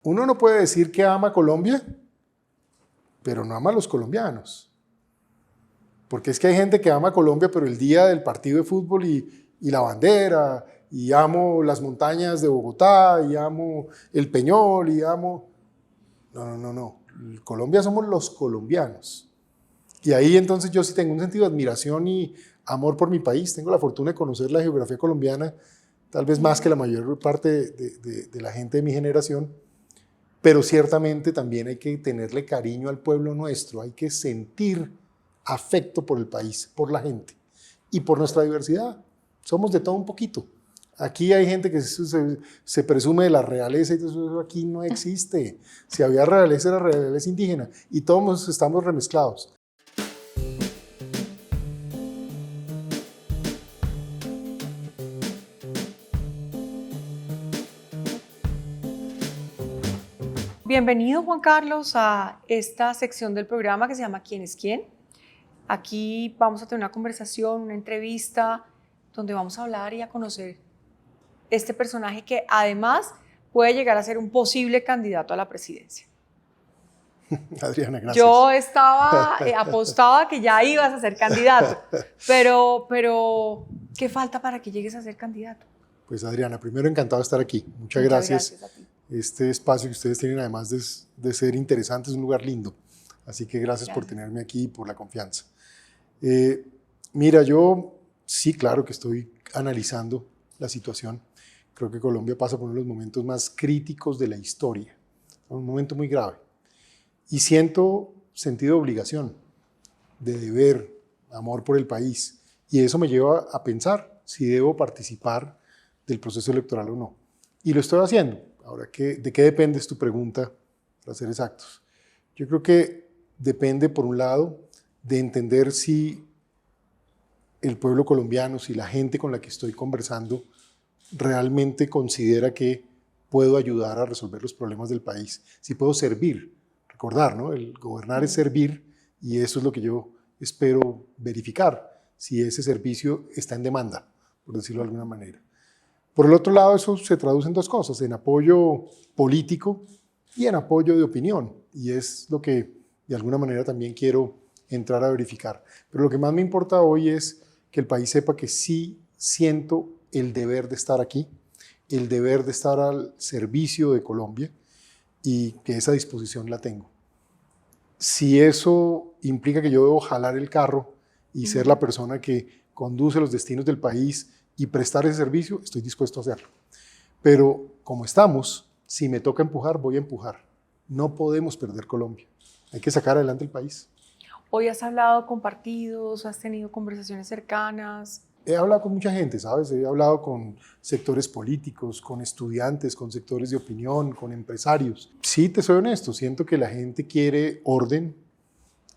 Uno no puede decir que ama Colombia, pero no ama a los colombianos. Porque es que hay gente que ama Colombia, pero el día del partido de fútbol y la bandera, y amo las montañas de Bogotá, y amo el Peñol, y amo... No. Colombia somos los colombianos. Y ahí entonces yo sí tengo un sentido de admiración y amor por mi país. Tengo la fortuna de conocer la geografía colombiana, tal vez más que la mayor parte de la gente de mi generación. Pero ciertamente también hay que tenerle cariño al pueblo nuestro, hay que sentir afecto por el país, por la gente y por nuestra diversidad. Somos de todo un poquito. Aquí hay gente que se presume de la realeza y eso aquí no existe. Si había realeza, era realeza indígena y todos estamos remezclados. Bienvenido, Juan Carlos, a esta sección del programa que se llama ¿Quién es quién? Aquí vamos a tener una conversación, una entrevista, donde vamos a hablar y a conocer este personaje que además puede llegar a ser un posible candidato a la presidencia. Adriana, gracias. Yo estaba apostada que ya ibas a ser candidato, pero ¿qué falta para que llegues a ser candidato? Pues Adriana, primero encantado de estar aquí. Muchas gracias. A ti. Este espacio que ustedes tienen, además de ser interesante, es un lugar lindo. Así que gracias por tenerme aquí y por la confianza. Mira, yo sí, claro que estoy analizando la situación. Creo que Colombia pasa por uno de los momentos más críticos de la historia, un momento muy grave. Y siento sentido de obligación, de deber, amor por el país. Y eso me lleva a pensar si debo participar del proceso electoral o no. Y lo estoy haciendo. Ahora, ¿de qué depende es tu pregunta, para ser exactos? Yo creo que depende, por un lado, de entender si el pueblo colombiano, si la gente con la que estoy conversando realmente considera que puedo ayudar a resolver los problemas del país, si puedo servir. Recordar, ¿no? El gobernar es servir y eso es lo que yo espero verificar, si ese servicio está en demanda, por decirlo de alguna manera. Por el otro lado, eso se traduce en dos cosas, en apoyo político y en apoyo de opinión, y es lo que de alguna manera también quiero entrar a verificar. Pero lo que más me importa hoy es que el país sepa que sí siento el deber de estar aquí, el deber de estar al servicio de Colombia y que esa disposición la tengo. Si eso implica que yo debo jalar el carro y ser la persona que conduce los destinos del país y prestar ese servicio, estoy dispuesto a hacerlo. Pero como estamos, si me toca empujar, voy a empujar. No podemos perder Colombia. Hay que sacar adelante el país. Hoy has hablado con partidos, has tenido conversaciones cercanas. He hablado con mucha gente, ¿sabes? He hablado con sectores políticos, con estudiantes, con sectores de opinión, con empresarios. Sí, te soy honesto, siento que la gente quiere orden,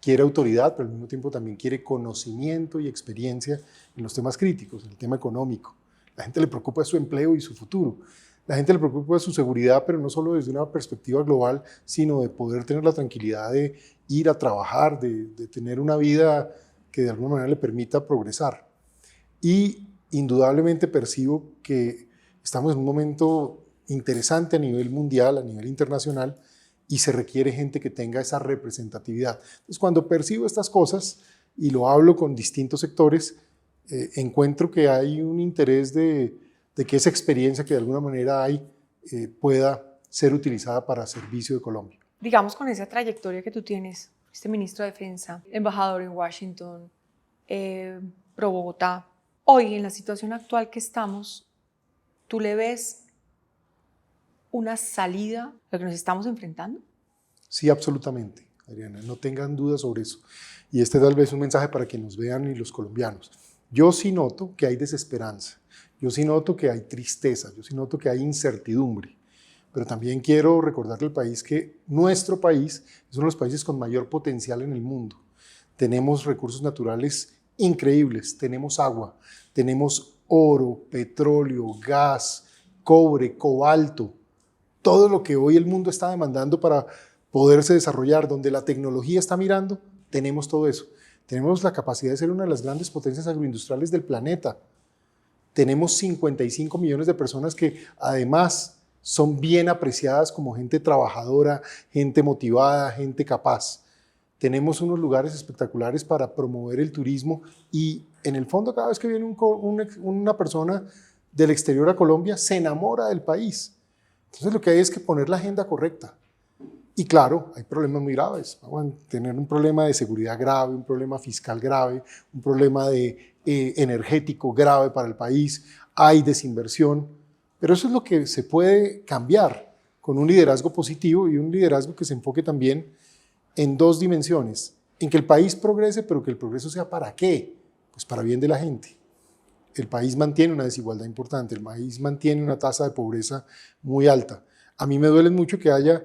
quiere autoridad, pero al mismo tiempo también quiere conocimiento y experiencia en los temas críticos, en el tema económico. La gente le preocupa su empleo y su futuro. La gente le preocupa su seguridad, pero no solo desde una perspectiva global, sino de poder tener la tranquilidad de ir a trabajar, de tener una vida que de alguna manera le permita progresar. Y indudablemente percibo que estamos en un momento interesante a nivel mundial, a nivel internacional, y se requiere gente que tenga esa representatividad. Entonces, cuando percibo estas cosas y lo hablo con distintos sectores, encuentro que hay un interés de que esa experiencia que de alguna manera hay pueda ser utilizada para servicio de Colombia. Digamos, con esa trayectoria que tú tienes, fuiste ministro de Defensa, embajador en Washington, pro Bogotá. Hoy, en la situación actual que estamos, ¿tú le ves una salida a lo que nos estamos enfrentando? Sí, absolutamente, Adriana, no tengan dudas sobre eso. Y este tal vez es un mensaje para que nos vean y los colombianos. Yo sí noto que hay desesperanza, yo sí noto que hay tristeza, yo sí noto que hay incertidumbre, pero también quiero recordarle al país que nuestro país es uno de los países con mayor potencial en el mundo. Tenemos recursos naturales increíbles, tenemos agua, tenemos oro, petróleo, gas, cobre, cobalto, todo lo que hoy el mundo está demandando para poderse desarrollar, donde la tecnología está mirando, tenemos todo eso. Tenemos la capacidad de ser una de las grandes potencias agroindustriales del planeta. Tenemos 55 millones de personas que además son bien apreciadas como gente trabajadora, gente motivada, gente capaz. Tenemos unos lugares espectaculares para promover el turismo y en el fondo cada vez que viene una persona del exterior a Colombia se enamora del país. Entonces lo que hay es que poner la agenda correcta. Y claro, hay problemas muy graves. Vamos a tener un problema de seguridad grave, un problema fiscal grave, un problema energético grave para el país, hay desinversión, pero eso es lo que se puede cambiar con un liderazgo positivo y un liderazgo que se enfoque también en dos dimensiones, en que el país progrese, pero que el progreso sea ¿para qué? Pues para bien de la gente. El país mantiene una desigualdad importante, el país mantiene una tasa de pobreza muy alta. A mí me duele mucho que haya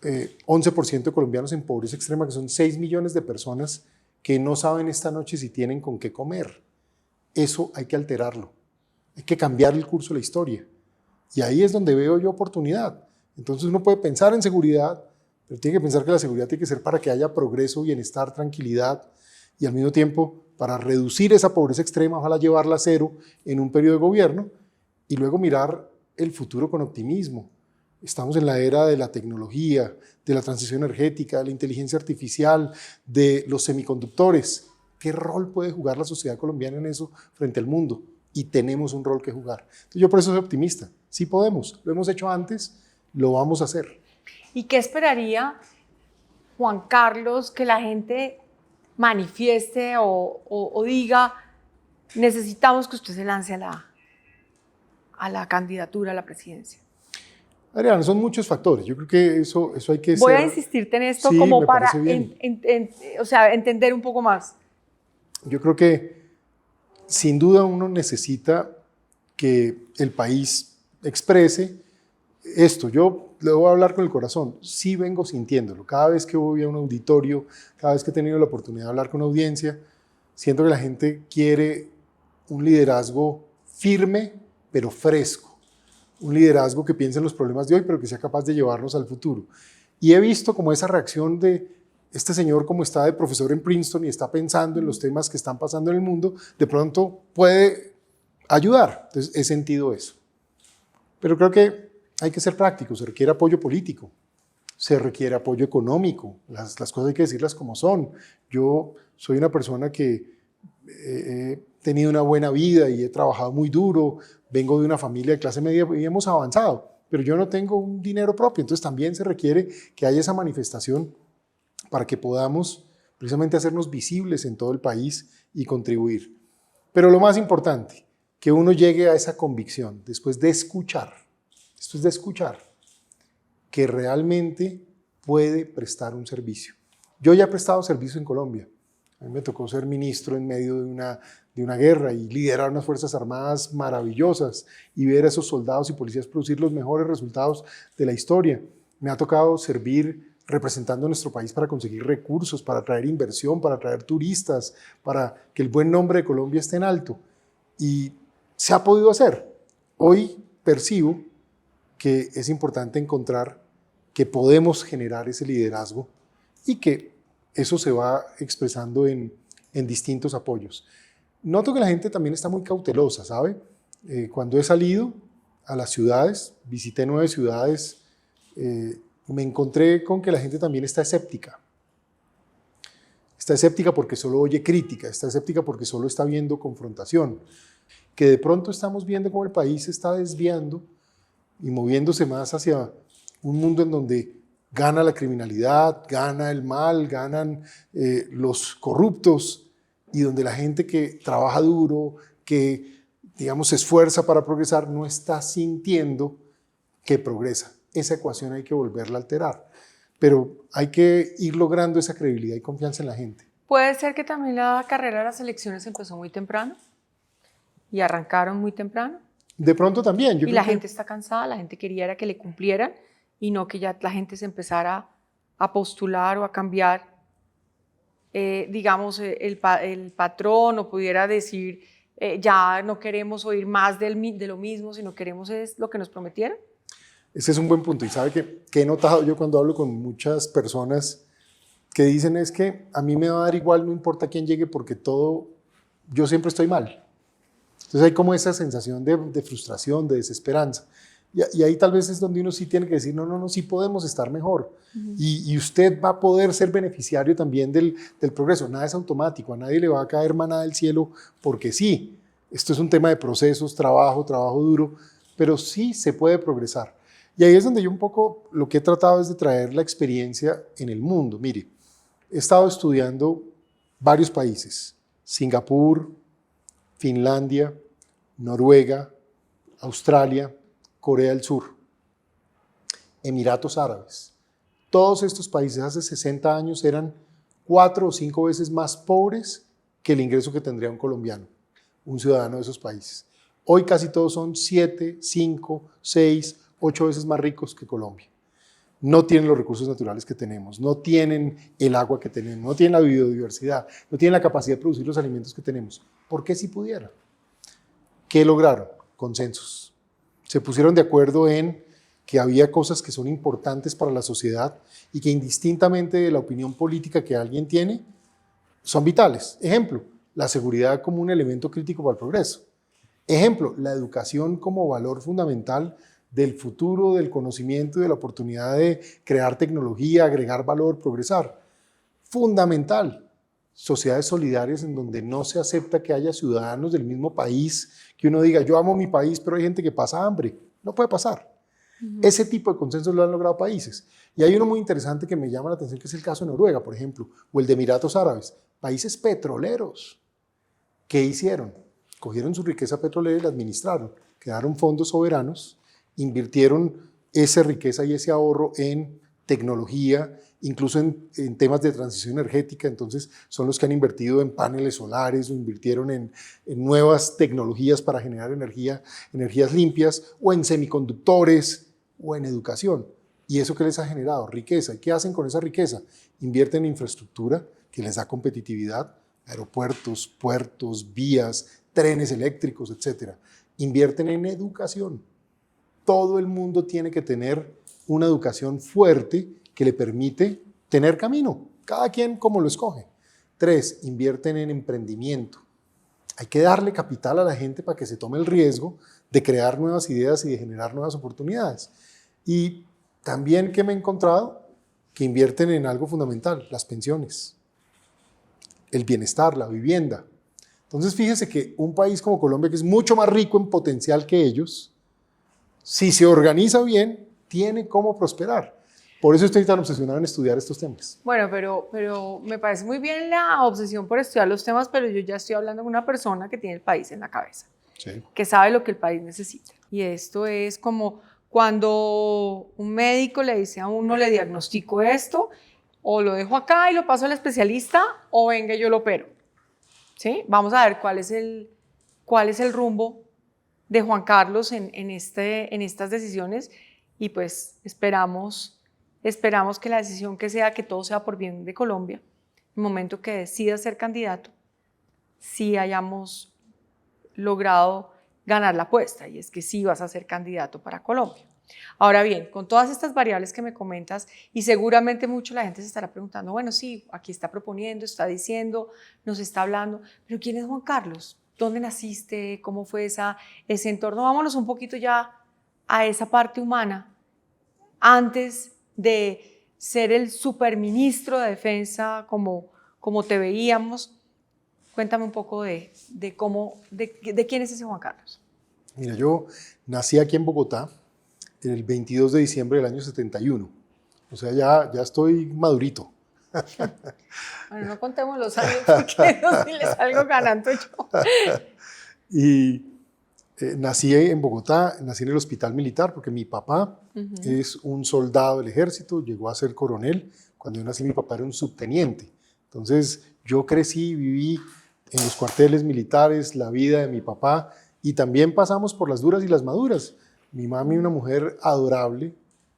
11% de colombianos en pobreza extrema, que son 6 millones de personas que no saben esta noche si tienen con qué comer. Eso hay que alterarlo, hay que cambiar el curso de la historia. Y ahí es donde veo yo oportunidad. Entonces uno puede pensar en seguridad, pero tiene que pensar que la seguridad tiene que ser para que haya progreso, bienestar, tranquilidad, y al mismo tiempo para reducir esa pobreza extrema, ojalá llevarla a cero en un periodo de gobierno, y luego mirar el futuro con optimismo. Estamos en la era de la tecnología, de la transición energética, de la inteligencia artificial, de los semiconductores. ¿Qué rol puede jugar la sociedad colombiana en eso frente al mundo? Y tenemos un rol que jugar. Entonces yo por eso soy optimista. Sí podemos, lo hemos hecho antes, lo vamos a hacer. ¿Y qué esperaría, Juan Carlos, que la gente manifieste o diga, necesitamos que usted se lance a la candidatura a la presidencia? Adriana, son muchos factores. Yo creo que eso hay que Voy a insistirte en esto sí, como me para entender un poco más. Yo creo que sin duda uno necesita que el país exprese esto. Yo le voy a hablar con el corazón. Sí vengo sintiéndolo. Cada vez que voy a un auditorio, cada vez que he tenido la oportunidad de hablar con audiencia, siento que la gente quiere un liderazgo firme, pero fresco. Un liderazgo que piense en los problemas de hoy, pero que sea capaz de llevarnos al futuro. Y he visto como esa reacción de este señor, como está de profesor en Princeton y está pensando en los temas que están pasando en el mundo, de pronto puede ayudar. Entonces he sentido eso. Pero creo que hay que ser prácticos, se requiere apoyo político, se requiere apoyo económico, las cosas hay que decirlas como son. Yo soy una persona que he tenido una buena vida y he trabajado muy duro, vengo de una familia de clase media y hemos avanzado, pero yo no tengo un dinero propio, entonces también se requiere que haya esa manifestación para que podamos precisamente hacernos visibles en todo el país y contribuir. Pero lo más importante, que uno llegue a esa convicción después de escuchar, que realmente puede prestar un servicio. Yo ya he prestado servicio en Colombia. A mí me tocó ser ministro en medio de una guerra y liderar unas fuerzas armadas maravillosas y ver a esos soldados y policías producir los mejores resultados de la historia. Me ha tocado servir representando a nuestro país para conseguir recursos, para atraer inversión, para atraer turistas, para que el buen nombre de Colombia esté en alto. Y se ha podido hacer. Hoy percibo que es importante encontrar que podemos generar ese liderazgo y que eso se va expresando en distintos apoyos. Noto que la gente también está muy cautelosa, ¿sabe? Cuando he salido a las ciudades, visité 9 ciudades, me encontré con que la gente también está escéptica. Está escéptica porque solo oye crítica, está escéptica porque solo está viendo confrontación. Que de pronto estamos viendo cómo el país se está desviando y moviéndose más hacia un mundo en donde gana la criminalidad, gana el mal, ganan los corruptos y donde la gente que trabaja duro, que digamos se esfuerza para progresar, no está sintiendo que progresa. Esa ecuación hay que volverla a alterar, pero hay que ir logrando esa credibilidad y confianza en la gente. ¿Puede ser que también la carrera de las elecciones empezó muy temprano y arrancaron muy temprano? De pronto también. Y la gente está cansada, la gente quería era que le cumplieran y no que ya la gente se empezara a postular o a cambiar, digamos, el patrón o pudiera decir, ya no queremos oír más de lo mismo, sino queremos es lo que nos prometieron. Ese es un buen punto y sabe que he notado yo cuando hablo con muchas personas que dicen es que a mí me va a dar igual, no importa quién llegue porque yo siempre estoy mal. Entonces hay como esa sensación de frustración, de desesperanza. Y ahí tal vez es donde uno sí tiene que decir, no, no, no, sí podemos estar mejor. Y usted va a poder ser beneficiario también del progreso. Nada es automático, a nadie le va a caer maná del cielo porque sí. Esto es un tema de procesos, trabajo duro, pero sí se puede progresar. Y ahí es donde yo un poco lo que he tratado es de traer la experiencia en el mundo. Mire, he estado estudiando varios países, Singapur, Finlandia, Noruega, Australia, Corea del Sur, Emiratos Árabes. Todos estos países hace 60 años eran 4 o 5 veces más pobres que el ingreso que tendría un colombiano, un ciudadano de esos países. Hoy casi todos son 7, 5, 6, 8 veces más ricos que Colombia. No tienen los recursos naturales que tenemos, no tienen el agua que tenemos, no tienen la biodiversidad, no tienen la capacidad de producir los alimentos que tenemos. ¿Por qué si pudieran? ¿Qué lograron? Consensos. Se pusieron de acuerdo en que había cosas que son importantes para la sociedad y que indistintamente de la opinión política que alguien tiene, son vitales. Ejemplo, la seguridad como un elemento crítico para el progreso. Ejemplo, la educación como valor fundamental del futuro, del conocimiento y de la oportunidad de crear tecnología, agregar valor, progresar. Fundamental. Sociedades solidarias en donde no se acepta que haya ciudadanos del mismo país, que uno diga, yo amo mi país, pero hay gente que pasa hambre. No puede pasar. Ese tipo de consensos lo han logrado países. Y hay uno muy interesante que me llama la atención, que es el caso de Noruega, por ejemplo, o el de Emiratos Árabes, países petroleros. ¿Qué hicieron? Cogieron su riqueza petrolera y la administraron, crearon fondos soberanos, invirtieron esa riqueza y ese ahorro en tecnología, incluso en temas de transición energética. Entonces son los que han invertido en paneles solares o invirtieron en nuevas tecnologías para generar energías limpias, o en semiconductores o en educación. ¿Y eso qué les ha generado? Riqueza. ¿Y qué hacen con esa riqueza? Invierten en infraestructura que les da competitividad, aeropuertos, puertos, vías, trenes eléctricos, etc. Invierten en educación. Todo el mundo tiene que tener una educación fuerte que le permite tener camino, cada quien como lo escoge. 3, invierten en emprendimiento. Hay que darle capital a la gente para que se tome el riesgo de crear nuevas ideas y de generar nuevas oportunidades. Y también que me he encontrado que invierten en algo fundamental, las pensiones, el bienestar, la vivienda. Entonces fíjese que un país como Colombia, que es mucho más rico en potencial que ellos, si se organiza bien, tiene cómo prosperar. Por eso estoy tan obsesionado en estudiar estos temas. Bueno, pero me parece muy bien la obsesión por estudiar los temas, pero yo ya estoy hablando con una persona que tiene el país en la cabeza, Sí. que sabe lo que el país necesita. Y esto es como cuando un médico le dice a uno, le diagnostico esto, o lo dejo acá y lo paso al especialista, o venga y yo lo opero. ¿Sí? Vamos a ver cuál es el rumbo de Juan Carlos en estas decisiones, y pues esperamos que la decisión que sea, que todo sea por bien de Colombia, el momento que decida ser candidato, sí hayamos logrado ganar la apuesta, y es que sí vas a ser candidato para Colombia. Ahora bien, con todas estas variables que me comentas, y seguramente mucho la gente se estará preguntando, bueno, sí, aquí está proponiendo, está diciendo, nos está hablando, pero ¿quién es Juan Carlos? ¿Dónde naciste? ¿Cómo fue ese entorno? Vámonos un poquito ya a esa parte humana, antes de ser el superministro de Defensa como te veíamos. Cuéntame un poco de quién es ese Juan Carlos. Mira, yo nací aquí en Bogotá el 22 de diciembre del año 71. O sea, ya estoy madurito. Bueno, no contemos los años porque no, si les salgo ganando yo. Y nací en Bogotá, nací en el hospital militar porque mi papá es un soldado del ejército, llegó a ser coronel. Cuando yo nací, mi papá era un subteniente. Entonces, yo crecí, viví en los cuarteles militares, la vida de mi papá, y también pasamos por las duras y las maduras. Mi mami, una mujer adorable,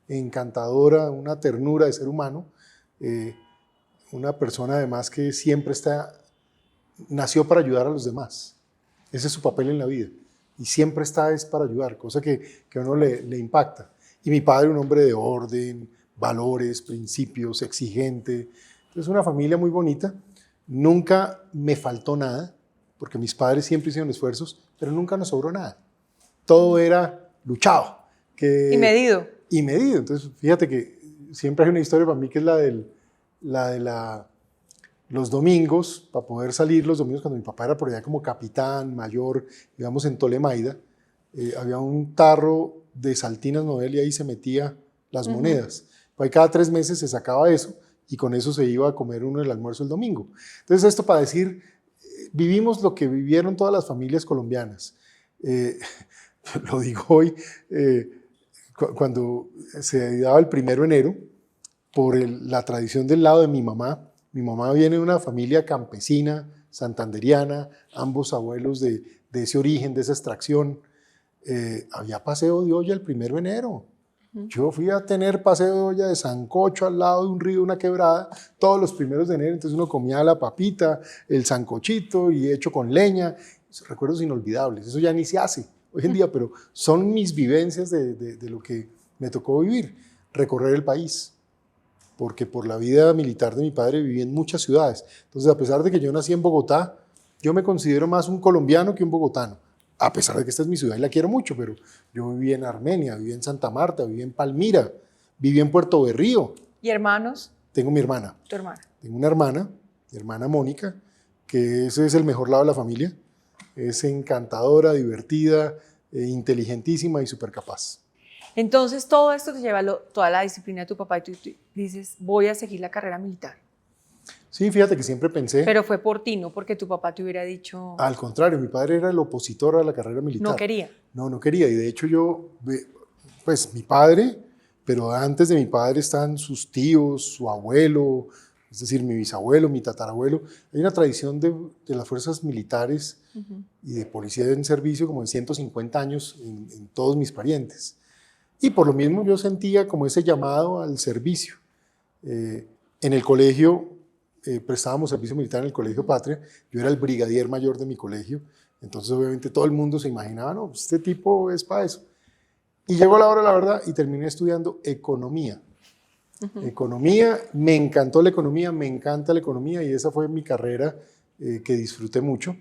encantadora, una ternura de ser humano, una persona además que siempre nació para ayudar a los demás. Ese es su papel en la vida. Y siempre es para ayudar, cosa que a uno le impacta. Y mi padre, un hombre de orden, valores, principios, exigente. Entonces, una familia muy bonita. Nunca me faltó nada, porque mis padres siempre hicieron esfuerzos, pero nunca nos sobró nada. Todo era luchado. Y medido. Y medido. Entonces, fíjate que siempre hay una historia para mí que es los domingos, para poder salir los domingos, cuando mi papá era por allá como capitán, mayor, digamos en Tolemaida, había un tarro de Saltinas Novel y ahí se metía las monedas. Pues ahí cada 3 meses se sacaba eso y con eso se iba a comer uno el almuerzo el domingo. Entonces esto para decir, vivimos lo que vivieron todas las familias colombianas. Lo digo hoy, cuando se daba el 1 de enero, por la tradición del lado de mi mamá viene de una familia campesina, santanderiana, ambos abuelos de ese origen, de esa extracción. Había paseo de olla el 1 de enero. Yo fui a tener paseo de olla de sancocho al lado de un río, una quebrada, todos los 1 de enero, entonces uno comía la papita, el sancochito y hecho con leña. Recuerdos inolvidables, eso ya ni se hace hoy en día, pero son mis vivencias de lo que me tocó vivir, recorrer el país, porque por la vida militar de mi padre viví en muchas ciudades. Entonces, a pesar de que yo nací en Bogotá, yo me considero más un colombiano que un bogotano. A pesar de que esta es mi ciudad y la quiero mucho, pero yo viví en Armenia, viví en Santa Marta, viví en Palmira, viví en Puerto Berrío. ¿Y hermanos? Tengo mi hermana. ¿Tu hermana? Tengo una hermana, mi hermana Mónica, que ese es el mejor lado de la familia. Es encantadora, divertida, inteligentísima y súper capaz. Entonces todo esto te lleva toda la disciplina de tu papá y tú dices, voy a seguir la carrera militar. Sí, fíjate que siempre pensé... Pero fue por ti, no porque tu papá te hubiera dicho... Al contrario, mi padre era el opositor a la carrera militar. No quería. No quería. Y de hecho pues mi padre, pero antes de mi padre están sus tíos, su abuelo, es decir, mi bisabuelo, mi tatarabuelo. Hay una tradición de las fuerzas militares y de policía en servicio como de 150 años en todos mis parientes. Y por lo mismo yo sentía como ese llamado al servicio. En el colegio... prestábamos servicio militar en el Colegio Patria, yo era el brigadier mayor de mi colegio, entonces obviamente todo el mundo se imaginaba, no, este tipo es para eso. Y llegó la hora, la verdad, y terminé estudiando economía. Economía, me encantó la economía, me encanta la economía y esa fue mi carrera que disfruté mucho.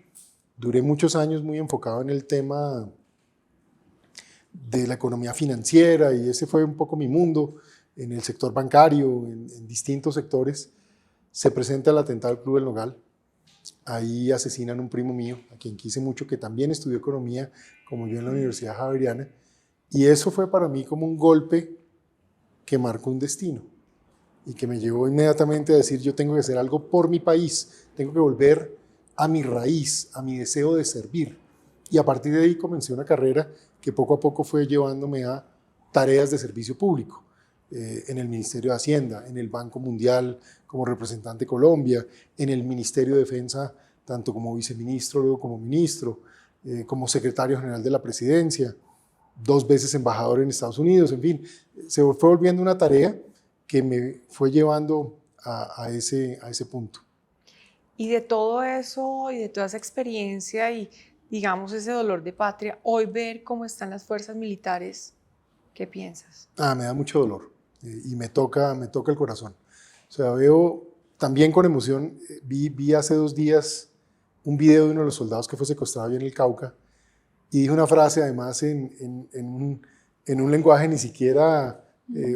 Duré muchos años muy enfocado en el tema de la economía financiera y ese fue un poco mi mundo, en el sector bancario, en distintos sectores. Se presenta el atentado al Club del Nogal, ahí asesinan a un primo mío, a quien quise mucho, que también estudió economía, como yo en la Universidad Javeriana, y eso fue para mí como un golpe que marcó un destino, y que me llevó inmediatamente a decir, yo tengo que hacer algo por mi país, tengo que volver a mi raíz, a mi deseo de servir, y a partir de ahí comencé una carrera que poco a poco fue llevándome a tareas de servicio público, en el Ministerio de Hacienda, en el Banco Mundial como representante de Colombia, en el Ministerio de Defensa, tanto como viceministro, luego como ministro, como secretario general de la presidencia, 2 veces embajador en Estados Unidos, en fin, se fue volviendo una tarea que me fue llevando a ese punto. Y de todo eso y de toda esa experiencia y digamos ese dolor de patria, hoy ver cómo están las fuerzas militares, ¿qué piensas? Me da mucho dolor y me toca el corazón. O sea, veo también con emoción, vi hace 2 días un video de uno de los soldados que fue secuestrado allá en el Cauca y dijo una frase además en un lenguaje ni siquiera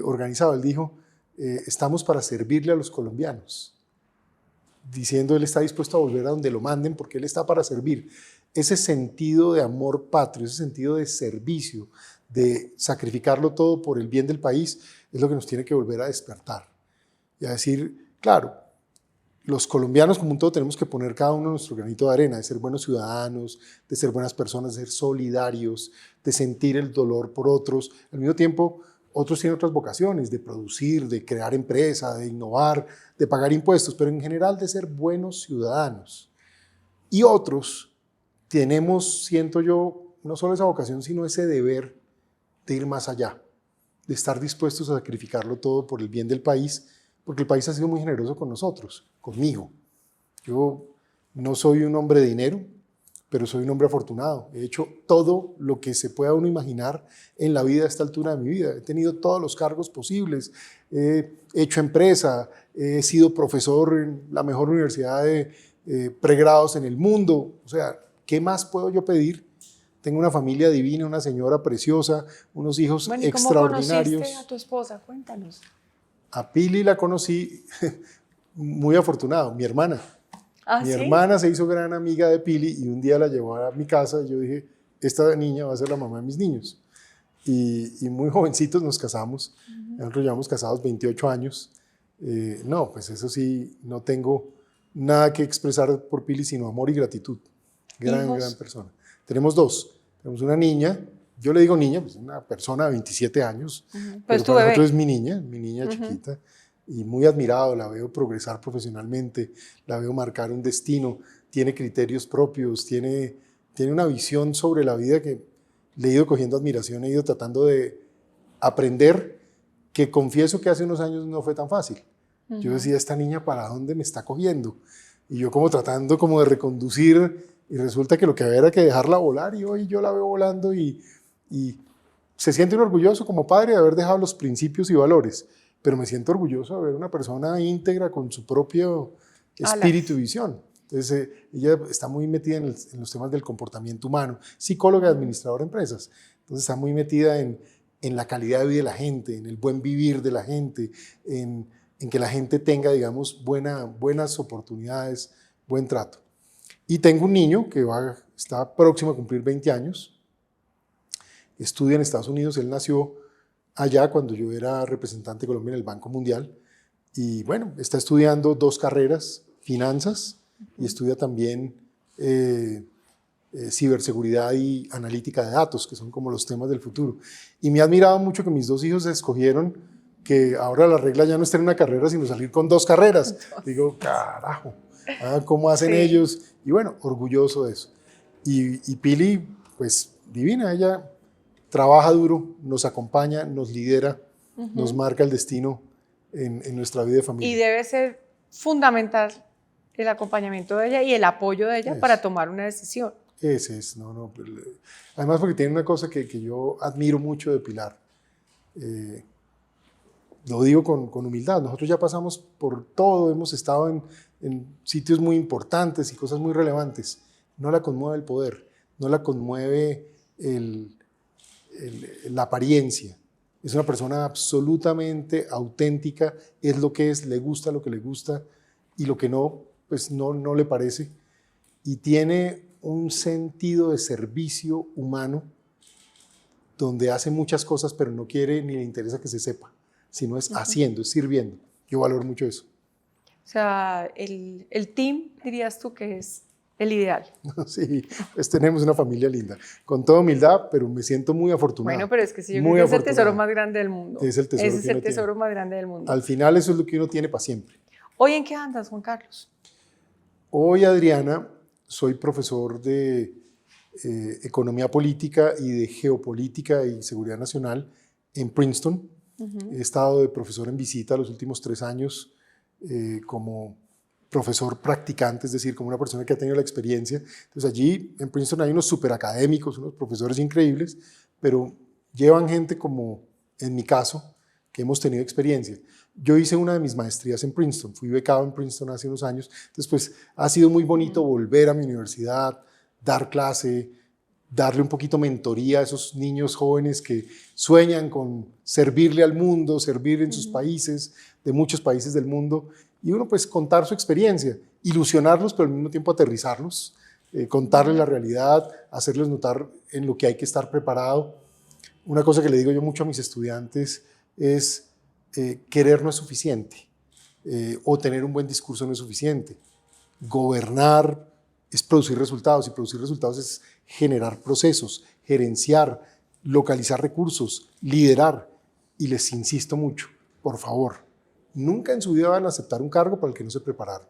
organizado. Él dijo, estamos para servirle a los colombianos, diciendo él está dispuesto a volver a donde lo manden porque él está para servir. Ese sentido de amor patrio, ese sentido de servicio, de sacrificarlo todo por el bien del país, es lo que nos tiene que volver a despertar. Y a decir, claro, los colombianos como un todo tenemos que poner cada uno nuestro granito de arena, de ser buenos ciudadanos, de ser buenas personas, de ser solidarios, de sentir el dolor por otros. Al mismo tiempo, otros tienen otras vocaciones, de producir, de crear empresa, de innovar, de pagar impuestos, pero en general de ser buenos ciudadanos. Y otros tenemos, siento yo, no solo esa vocación, sino ese deber de ir más allá, de estar dispuestos a sacrificarlo todo por el bien del país, porque el país ha sido muy generoso con nosotros, conmigo. Yo no soy un hombre de dinero, pero soy un hombre afortunado. He hecho todo lo que se pueda uno imaginar en la vida a esta altura de mi vida. He tenido todos los cargos posibles, he hecho empresa, he sido profesor en la mejor universidad de pregrados en el mundo. O sea, ¿qué más puedo yo pedir tengo una familia divina, una señora preciosa, unos hijos Bueno, ¿y extraordinarios. cómo conociste a tu esposa? Cuéntanos. A Pili la conocí muy afortunado, mi hermana. ¿Ah, Mi sí? hermana se hizo gran amiga de Pili y un día la llevó a mi casa y yo dije, esta niña va a ser la mamá de mis niños. Y muy jovencitos nos casamos, nosotros llevamos casados 28 años. No, pues eso sí, no tengo nada que expresar por Pili sino amor y gratitud. Gran persona. Tenemos dos, tenemos una niña, yo le digo niña, pues una persona de 27 años, pero para nosotros es mi niña chiquita, y muy admirado, la veo progresar profesionalmente, la veo marcar un destino, tiene criterios propios, tiene una visión sobre la vida que le he ido cogiendo admiración, he ido tratando de aprender, que confieso que hace unos años no fue tan fácil. Yo decía, esta niña, ¿para dónde me está cogiendo? Y yo como tratando como de reconducir, y resulta que lo que había era que dejarla volar, y hoy yo la veo volando, y se siente uno orgulloso como padre de haber dejado los principios y valores, pero me siento orgulloso de ver una persona íntegra con su propio espíritu y visión. Entonces, ella está muy metida en los temas del comportamiento humano, psicóloga y administradora de empresas. Entonces, está muy metida en la calidad de vida de la gente, en el buen vivir de la gente, en que la gente tenga, digamos, buenas oportunidades, buen trato. Y tengo un niño que está próximo a cumplir 20 años, estudia en Estados Unidos, él nació allá cuando yo era representante de Colombia en el Banco Mundial, y bueno, está estudiando 2 carreras, finanzas, y estudia también ciberseguridad y analítica de datos, que son como los temas del futuro. Y me ha admirado mucho que mis 2 hijos escogieron que ahora la regla ya no es tener una carrera, sino salir con 2 carreras. Digo, carajo, ¿cómo hacen ellos? Y bueno, orgulloso de eso. Y Pili, pues divina, ella trabaja duro, nos acompaña, nos lidera, nos marca el destino en nuestra vida de familia. Y debe ser fundamental el acompañamiento de ella y el apoyo de ella para tomar una decisión. Ese es, además porque tiene una cosa que yo admiro mucho de Pilar. Lo digo con humildad, nosotros ya pasamos por todo, hemos estado en sitios muy importantes y cosas muy relevantes. No la conmueve el poder, no la conmueve la apariencia. Es una persona absolutamente auténtica, es lo que es, le gusta lo que le gusta y lo que no, pues no le parece. Y tiene un sentido de servicio humano donde hace muchas cosas, pero no quiere ni le interesa que se sepa, sino es haciendo, es sirviendo. Yo valoro mucho eso. O sea, el team, dirías tú que es el ideal. Sí, pues tenemos una familia linda, con toda humildad, pero me siento muy afortunado. Bueno, pero es que sí, yo creo que es el tesoro más grande del mundo. Es el tesoro Ese es el tesoro más grande del mundo. Al final eso es lo que uno tiene para siempre. ¿Hoy en qué andas, Juan Carlos? Hoy, Adriana, soy profesor de Economía Política y de Geopolítica y Seguridad Nacional en Princeton. He estado de profesor en visita los últimos 3 años como profesor practicante, es decir, como una persona que ha tenido la experiencia. Entonces allí en Princeton hay unos superacadémicos, unos profesores increíbles, pero llevan gente como en mi caso, que hemos tenido experiencia. Yo hice una de mis maestrías en Princeton, fui becado en Princeton hace unos años, entonces pues ha sido muy bonito volver a mi universidad, dar clase, darle un poquito mentoría a esos niños jóvenes que sueñan con servirle al mundo, servir en sus países, de muchos países del mundo, y uno pues contar su experiencia, ilusionarlos, pero al mismo tiempo aterrizarlos, contarles la realidad, hacerles notar en lo que hay que estar preparado. Una cosa que le digo yo mucho a mis estudiantes es querer no es suficiente, o tener un buen discurso no es suficiente. Gobernar es producir resultados, y producir resultados es generar procesos, gerenciar, localizar recursos, liderar. Y les insisto mucho, por favor, nunca en su vida van a aceptar un cargo para el que no se prepararon.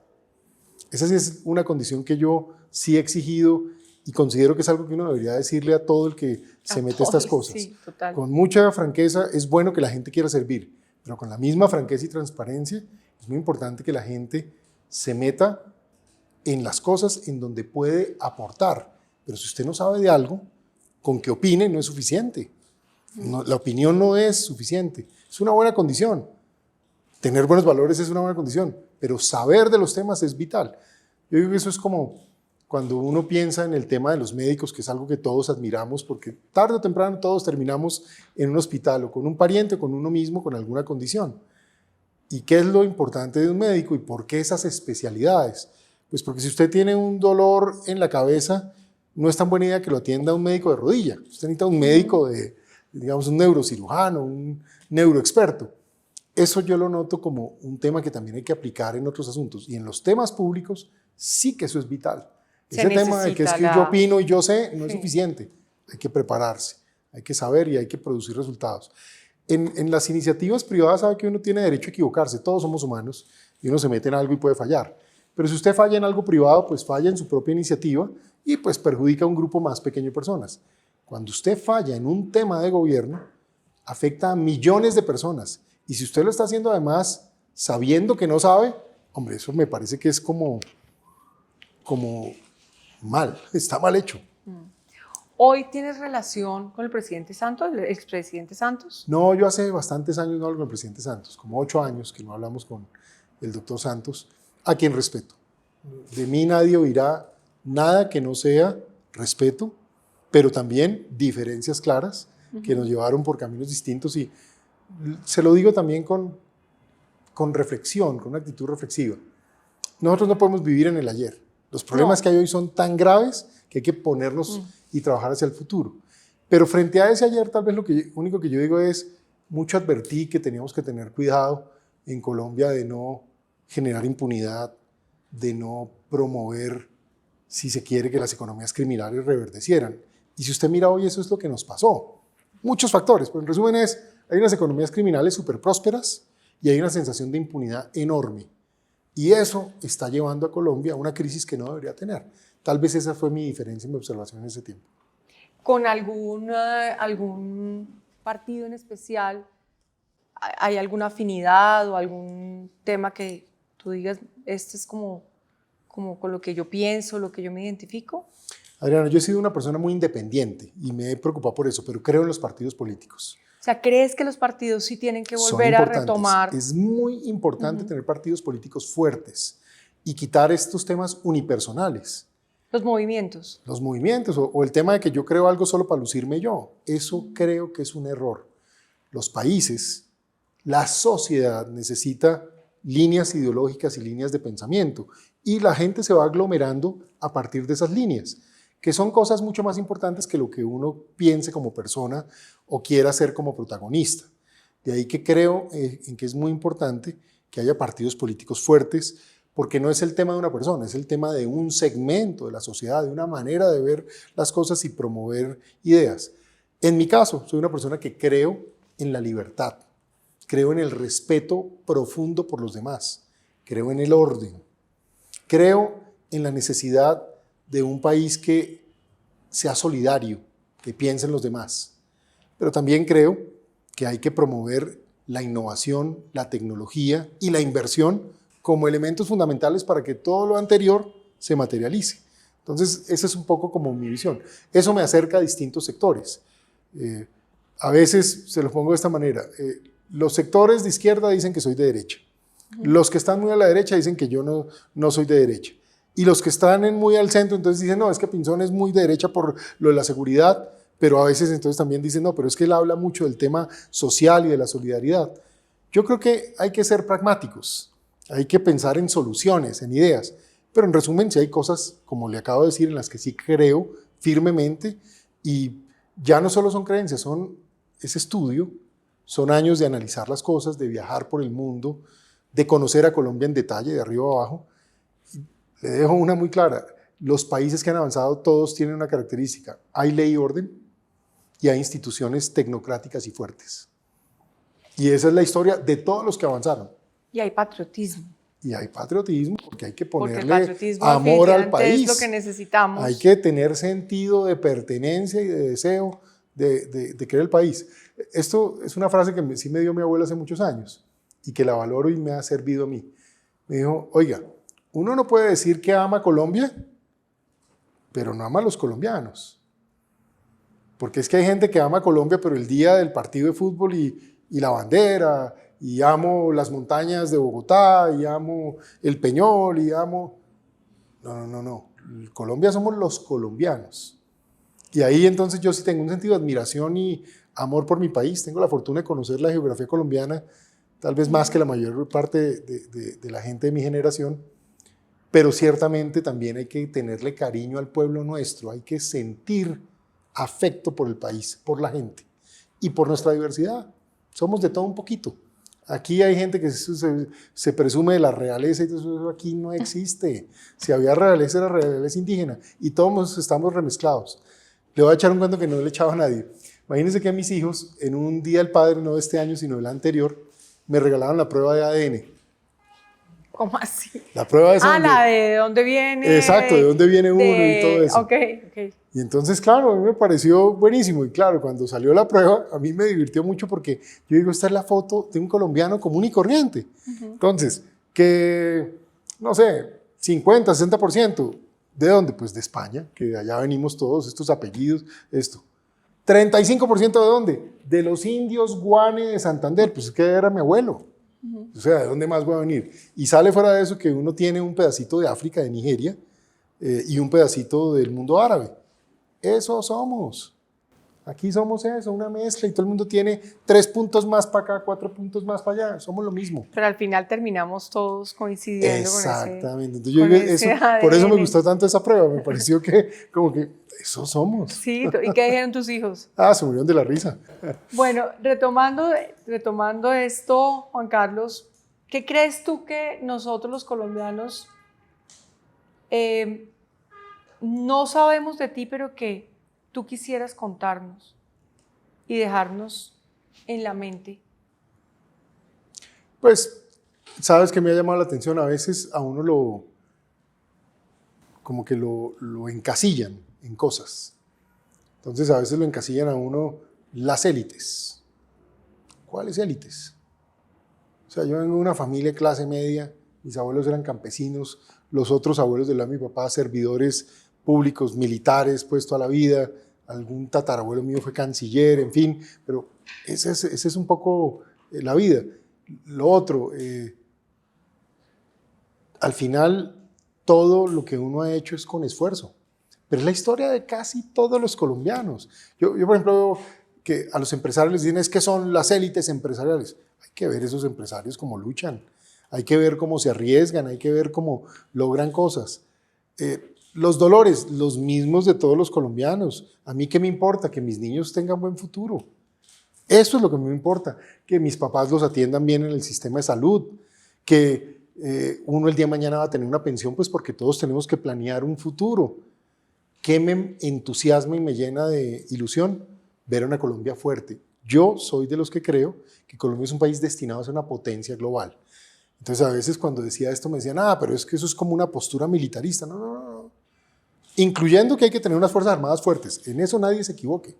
Esa sí es una condición que yo sí he exigido y considero que es algo que uno debería decirle a todo el que se mete a estas cosas. Sí, total. Con mucha franqueza, es bueno que la gente quiera servir, pero con la misma franqueza y transparencia, es muy importante que la gente se meta en las cosas en donde puede aportar. Pero si usted no sabe de algo, con que opine no es suficiente. No, la opinión no es suficiente. Es una buena condición. Tener buenos valores es una buena condición, pero saber de los temas es vital. Yo digo que eso es como cuando uno piensa en el tema de los médicos, que es algo que todos admiramos, porque tarde o temprano todos terminamos en un hospital o con un pariente o con uno mismo con alguna condición. ¿Y qué es lo importante de un médico y por qué esas especialidades? Pues porque si usted tiene un dolor en la cabeza, no es tan buena idea que lo atienda un médico de rodilla. Usted necesita un médico digamos, un neurocirujano, un neuroexperto. Eso yo lo noto como un tema que también hay que aplicar en otros asuntos. Y en los temas públicos sí que eso es vital. Ese tema de que es que yo opino y yo sé no es suficiente. Hay que prepararse, hay que saber y hay que producir resultados. En las iniciativas privadas sabe que uno tiene derecho a equivocarse. Todos somos humanos y uno se mete en algo y puede fallar. Pero si usted falla en algo privado, pues falla en su propia iniciativa y pues perjudica a un grupo más pequeño de personas. Cuando usted falla en un tema de gobierno, afecta a millones de personas. Y si usted lo está haciendo además sabiendo que no sabe, hombre, eso me parece que es como mal, está mal hecho. ¿Hoy tienes relación con el presidente Santos, el expresidente Santos? No, yo hace bastantes años no hablo con el presidente Santos, como 8 años que no hablamos con el doctor Santos, a quien respeto. De mí nadie oirá nada que no sea respeto, pero también diferencias claras que nos llevaron por caminos distintos y se lo digo también con reflexión, con una actitud reflexiva. Nosotros no podemos vivir en el ayer. Los problemas que hay hoy son tan graves que hay que ponernos y trabajar hacia el futuro. Pero frente a ese ayer, tal vez lo único que yo digo es, mucho advertí que teníamos que tener cuidado en Colombia de no generar impunidad, de no promover, si se quiere, que las economías criminales reverdecieran. Y si usted mira hoy, eso es lo que nos pasó. Muchos factores, pero en resumen hay unas economías criminales súper prósperas y hay una sensación de impunidad enorme. Y eso está llevando a Colombia a una crisis que no debería tener. Tal vez esa fue mi diferencia en mi observación en ese tiempo. ¿Con algún partido en especial hay alguna afinidad o algún tema que tú digas, este es como con lo que yo pienso, lo que yo me identifico? Adriana, yo he sido una persona muy independiente y me he preocupado por eso, pero creo en los partidos políticos. O sea, ¿crees que los partidos sí tienen que volver a retomar? Es muy importante tener partidos políticos fuertes y quitar estos temas unipersonales. Los movimientos. Los movimientos o el tema de que yo creo algo solo para lucirme yo. Eso creo que es un error. Los países, la sociedad necesita líneas ideológicas y líneas de pensamiento y la gente se va aglomerando a partir de esas líneas, que son cosas mucho más importantes que lo que uno piense como persona o quiera ser como protagonista. De ahí que creo en que es muy importante que haya partidos políticos fuertes, porque no es el tema de una persona, es el tema de un segmento de la sociedad, de una manera de ver las cosas y promover ideas. En mi caso, soy una persona que creo en la libertad, creo en el respeto profundo por los demás, creo en el orden, creo en la necesidad de un país que sea solidario, que piense en los demás. Pero también creo que hay que promover la innovación, la tecnología y la inversión como elementos fundamentales para que todo lo anterior se materialice. Entonces, esa es un poco como mi visión. Eso me acerca a distintos sectores. A veces, se los pongo de esta manera, los sectores de izquierda dicen que soy de derecha. Los que están muy a la derecha dicen que yo no soy de derecha. Y los que están muy al centro, entonces dicen, no, es que Pinzón es muy de derecha por lo de la seguridad, pero a veces entonces también dicen, no, pero es que él habla mucho del tema social y de la solidaridad. Yo creo que hay que ser pragmáticos, hay que pensar en soluciones, en ideas, pero en resumen, sí hay cosas, como le acabo de decir, en las que sí creo firmemente y ya no solo son creencias, es estudio, son años de analizar las cosas, de viajar por el mundo, de conocer a Colombia en detalle, de arriba a abajo. Le dejo una muy clara, los países que han avanzado todos tienen una característica, hay ley y orden y hay instituciones tecnocráticas y fuertes. Y esa es la historia de todos los que avanzaron. Y hay patriotismo. Y hay patriotismo porque hay que Porque ponerle amor al país. Es lo que necesitamos. Hay que tener sentido de pertenencia y de deseo de querer el país. Esto es una frase que sí me dio mi abuela hace muchos años y que la valoro y me ha servido a mí. Me dijo, oiga, uno no puede decir que ama Colombia, pero no ama a los colombianos. Porque es que hay gente que ama Colombia, pero el día del partido de fútbol y la bandera, y amo las montañas de Bogotá, y amo el Peñol, y amo... No. Colombia somos los colombianos. Y ahí entonces yo sí tengo un sentido de admiración y amor por mi país. Tengo la fortuna de conocer la geografía colombiana, tal vez más que la mayor parte de la gente de mi generación, pero ciertamente también hay que tenerle cariño al pueblo nuestro, hay que sentir afecto por el país, por la gente y por nuestra diversidad. Somos de todo un poquito. Aquí hay gente que se presume de la realeza y eso aquí no existe. Si había realeza, era realeza indígena y todos estamos remezclados. Le voy a echar un cuento que no le echaba a nadie. Imagínense que a mis hijos, en un día del padre, no de este año, sino del anterior, me regalaron la prueba de ADN. ¿Cómo así? La prueba esa la de dónde viene. Exacto, de dónde viene uno y todo eso. Ok. Y entonces, claro, a mí me pareció buenísimo. Y claro, cuando salió la prueba, a mí me divirtió mucho porque yo digo, esta es la foto de un colombiano común y corriente. Entonces, que, no sé, 50, 60%. ¿De dónde? Pues de España, que de allá venimos todos, estos apellidos, esto. 35% ¿de dónde? De los indios Guane de Santander, pues es que era mi abuelo. O sea, ¿de dónde más voy a venir? Y sale fuera de eso que uno tiene un pedacito de África, de Nigeria, y un pedacito del mundo árabe. Eso somos. Aquí somos eso, una mezcla, y todo el mundo tiene 3 puntos más para acá, 4 puntos más para allá. Somos lo mismo. Pero al final terminamos todos coincidiendo. Exactamente. Entonces yo digo, por eso me gustó tanto esa prueba. Me pareció que, como que, eso somos. Sí, ¿y qué dijeron tus hijos? Se murieron de la risa. Bueno, retomando esto, Juan Carlos, ¿qué crees tú que nosotros los colombianos no sabemos de ti, pero que tú quisieras contarnos y dejarnos en la mente? Pues, sabes que me ha llamado la atención, a veces a uno como que lo encasillan en cosas. Entonces a veces lo encasillan a uno las élites. ¿Cuáles élites? O sea, yo vengo de una familia de clase media, mis abuelos eran campesinos, los otros abuelos de mi papá, servidores públicos, militares, pues toda la vida, algún tatarabuelo mío fue canciller, en fin, pero ese es un poco la vida. Lo otro, al final todo lo que uno ha hecho es con esfuerzo, pero es la historia de casi todos los colombianos. Yo por ejemplo, que a los empresarios les dicen es que son las élites empresariales. Hay que ver esos empresarios cómo luchan, hay que ver cómo se arriesgan, hay que ver cómo logran cosas. Los dolores, los mismos de todos los colombianos. A mí qué me importa, que mis niños tengan buen futuro. Eso es lo que me importa, que mis papás los atiendan bien en el sistema de salud, que uno el día de mañana va a tener una pensión, pues porque todos tenemos que planear un futuro. ¿Qué me entusiasma y me llena de ilusión? Ver a una Colombia fuerte. Yo soy de los que creo que Colombia es un país destinado a ser una potencia global. Entonces a veces cuando decía esto me decían, pero es que eso es como una postura militarista. No. Incluyendo que hay que tener unas fuerzas armadas fuertes. En eso nadie se equivoque.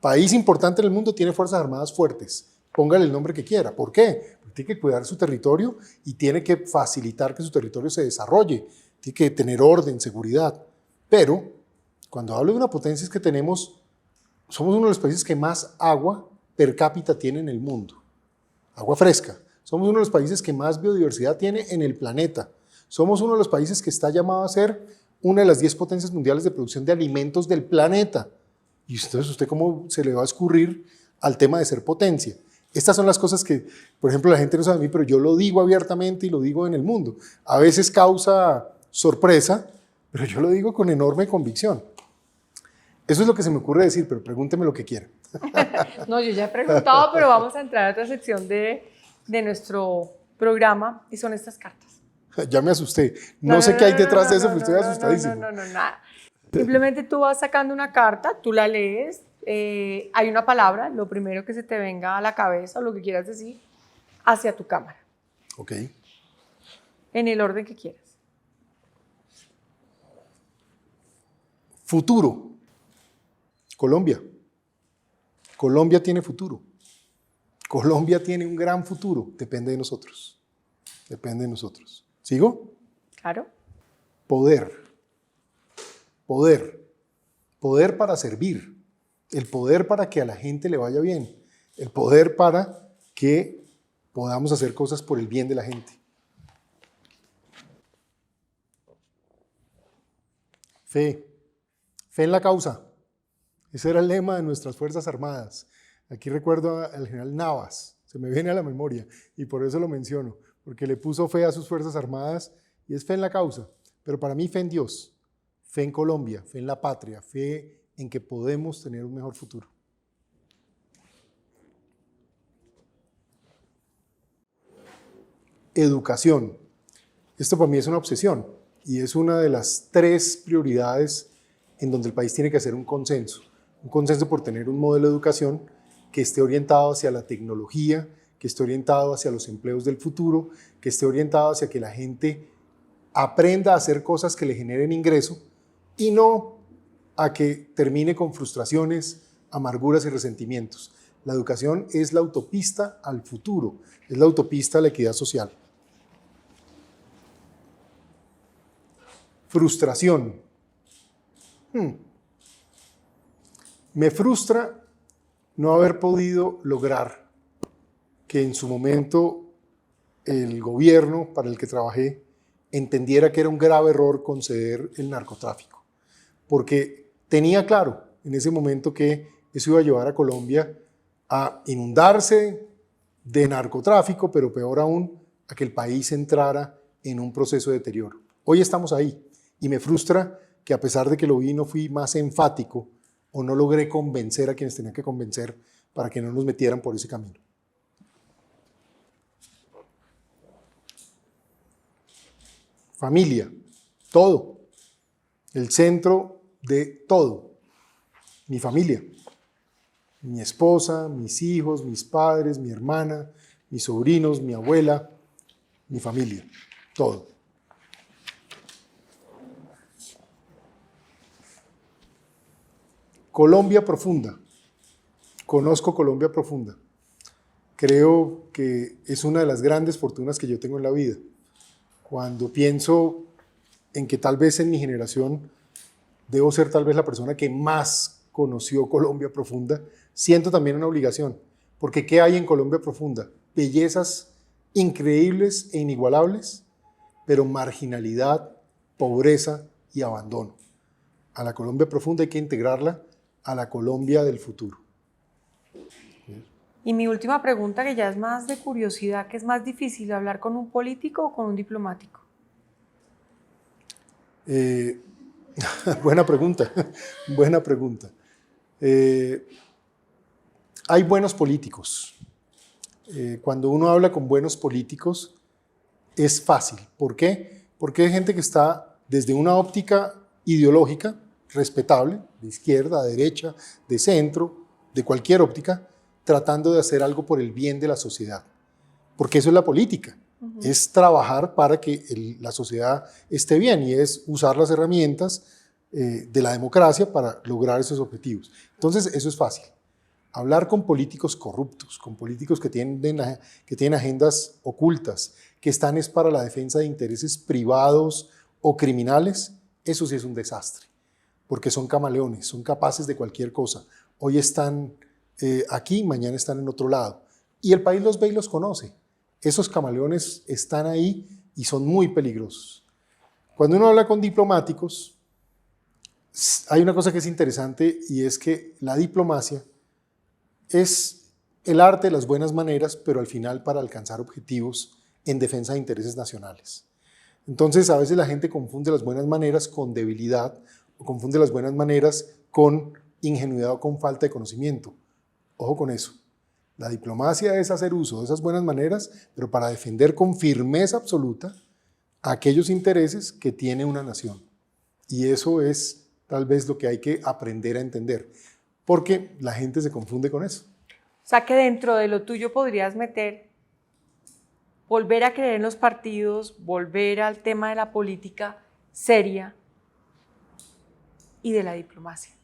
País importante en el mundo tiene fuerzas armadas fuertes. Póngale el nombre que quiera. ¿Por qué? Porque tiene que cuidar su territorio y tiene que facilitar que su territorio se desarrolle. Tiene que tener orden, seguridad. Pero cuando hablo de una potencia es que somos uno de los países que más agua per cápita tiene en el mundo. Agua fresca. Somos uno de los países que más biodiversidad tiene en el planeta. Somos uno de los países que está llamado a ser una de las 10 potencias mundiales de producción de alimentos del planeta. Y entonces, ¿usted cómo se le va a escurrir al tema de ser potencia? Estas son las cosas que, por ejemplo, la gente no sabe de mí, pero yo lo digo abiertamente y lo digo en el mundo. A veces causa sorpresa, pero yo lo digo con enorme convicción. Eso es lo que se me ocurre decir, pero pregúnteme lo que quiera. No, yo ya he preguntado, pero vamos a entrar a otra sección de nuestro programa y son estas cartas. Ya me asusté. No sé qué hay detrás de eso, pero estoy asustadísimo. No, nada. Simplemente tú vas sacando una carta, tú la lees, hay una palabra, lo primero que se te venga a la cabeza o lo que quieras decir, hacia tu cámara. Ok. En el orden que quieras. Futuro. Colombia. Colombia tiene futuro. Colombia tiene un gran futuro. Depende de nosotros. Depende de nosotros. ¿Sigo? Claro. Poder. Poder. Poder para servir. El poder para que a la gente le vaya bien. El poder para que podamos hacer cosas por el bien de la gente. Fe, fe en la causa. Ese era el lema de nuestras Fuerzas Armadas. Aquí recuerdo al general Navas, se me viene a la memoria y por eso lo menciono, porque le puso fe a sus Fuerzas Armadas y es fe en la causa. Pero para mí fe en Dios, fe en Colombia, fe en la patria, fe en que podemos tener un mejor futuro. Educación. Esto para mí es una obsesión y es una de las 3 prioridades en donde el país tiene que hacer un consenso por tener un modelo de educación que esté orientado hacia la tecnología, que esté orientado hacia los empleos del futuro, que esté orientado hacia que la gente aprenda a hacer cosas que le generen ingreso y no a que termine con frustraciones, amarguras y resentimientos. La educación es la autopista al futuro, es la autopista a la equidad social. Frustración. Me frustra no haber podido lograr que en su momento el gobierno para el que trabajé entendiera que era un grave error conceder el narcotráfico, porque tenía claro en ese momento que eso iba a llevar a Colombia a inundarse de narcotráfico, pero peor aún, a que el país entrara en un proceso de deterioro. Hoy estamos ahí y me frustra que a pesar de que lo vi no fui más enfático o no logré convencer a quienes tenía que convencer para que no nos metieran por ese camino. Familia, todo, el centro de todo, mi familia, mi esposa, mis hijos, mis padres, mi hermana, mis sobrinos, mi abuela, mi familia, todo. Colombia profunda, conozco Colombia profunda, creo que es una de las grandes fortunas que yo tengo en la vida. Cuando pienso en que tal vez en mi generación debo ser tal vez la persona que más conoció Colombia profunda, siento también una obligación, porque ¿qué hay en Colombia profunda? Bellezas increíbles e inigualables, pero marginalidad, pobreza y abandono. A la Colombia profunda hay que integrarla a la Colombia del futuro. Y mi última pregunta, que ya es más de curiosidad, ¿qué es más difícil, hablar con un político o con un diplomático? Buena pregunta, buena pregunta. Hay buenos políticos. Cuando uno habla con buenos políticos es fácil. ¿Por qué? Porque hay gente que está desde una óptica ideológica respetable, de izquierda, de derecha, de centro, de cualquier óptica, tratando de hacer algo por el bien de la sociedad. Porque eso es la política, es trabajar para que la sociedad esté bien y es usar las herramientas de la democracia para lograr esos objetivos. Entonces, eso es fácil. Hablar con políticos corruptos, con políticos que tienen agendas ocultas, que están es para la defensa de intereses privados o criminales, eso sí es un desastre, porque son camaleones, son capaces de cualquier cosa. Hoy están aquí, mañana están en otro lado. Y el país los ve y los conoce. Esos camaleones están ahí y son muy peligrosos. Cuando uno habla con diplomáticos, hay una cosa que es interesante y es que la diplomacia es el arte de las buenas maneras, pero al final para alcanzar objetivos en defensa de intereses nacionales. Entonces, a veces la gente confunde las buenas maneras con debilidad o confunde las buenas maneras con ingenuidad o con falta de conocimiento. Ojo con eso. La diplomacia es hacer uso de esas buenas maneras, pero para defender con firmeza absoluta aquellos intereses que tiene una nación. Y eso es tal vez lo que hay que aprender a entender, porque la gente se confunde con eso. O sea que dentro de lo tuyo podrías meter volver a creer en los partidos, volver al tema de la política seria y de la diplomacia.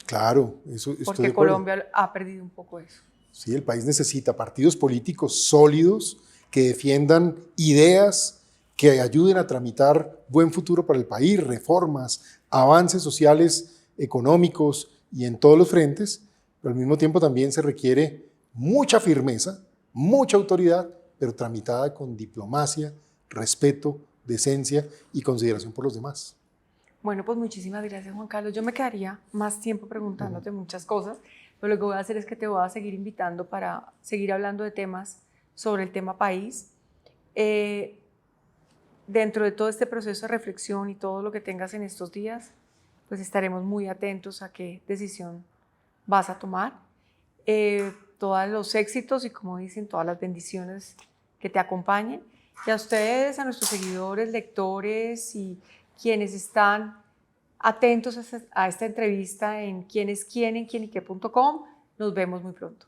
Claro, eso estoy Porque de acuerdo. Colombia ha perdido un poco eso. Sí, el país necesita partidos políticos sólidos que defiendan ideas que ayuden a tramitar buen futuro para el país, reformas, avances sociales, económicos y en todos los frentes, pero al mismo tiempo también se requiere mucha firmeza, mucha autoridad, pero tramitada con diplomacia, respeto, decencia y consideración por los demás. Bueno, pues muchísimas gracias, Juan Carlos. Yo me quedaría más tiempo preguntándote muchas cosas, pero lo que voy a hacer es que te voy a seguir invitando para seguir hablando de temas sobre el tema país. Dentro de todo este proceso de reflexión y todo lo que tengas en estos días, pues estaremos muy atentos a qué decisión vas a tomar. Todos los éxitos y, como dicen, todas las bendiciones que te acompañen. Y a ustedes, a nuestros seguidores, lectores y quienes están atentos a esta entrevista en quién es quién en quienique.com, nos vemos muy pronto.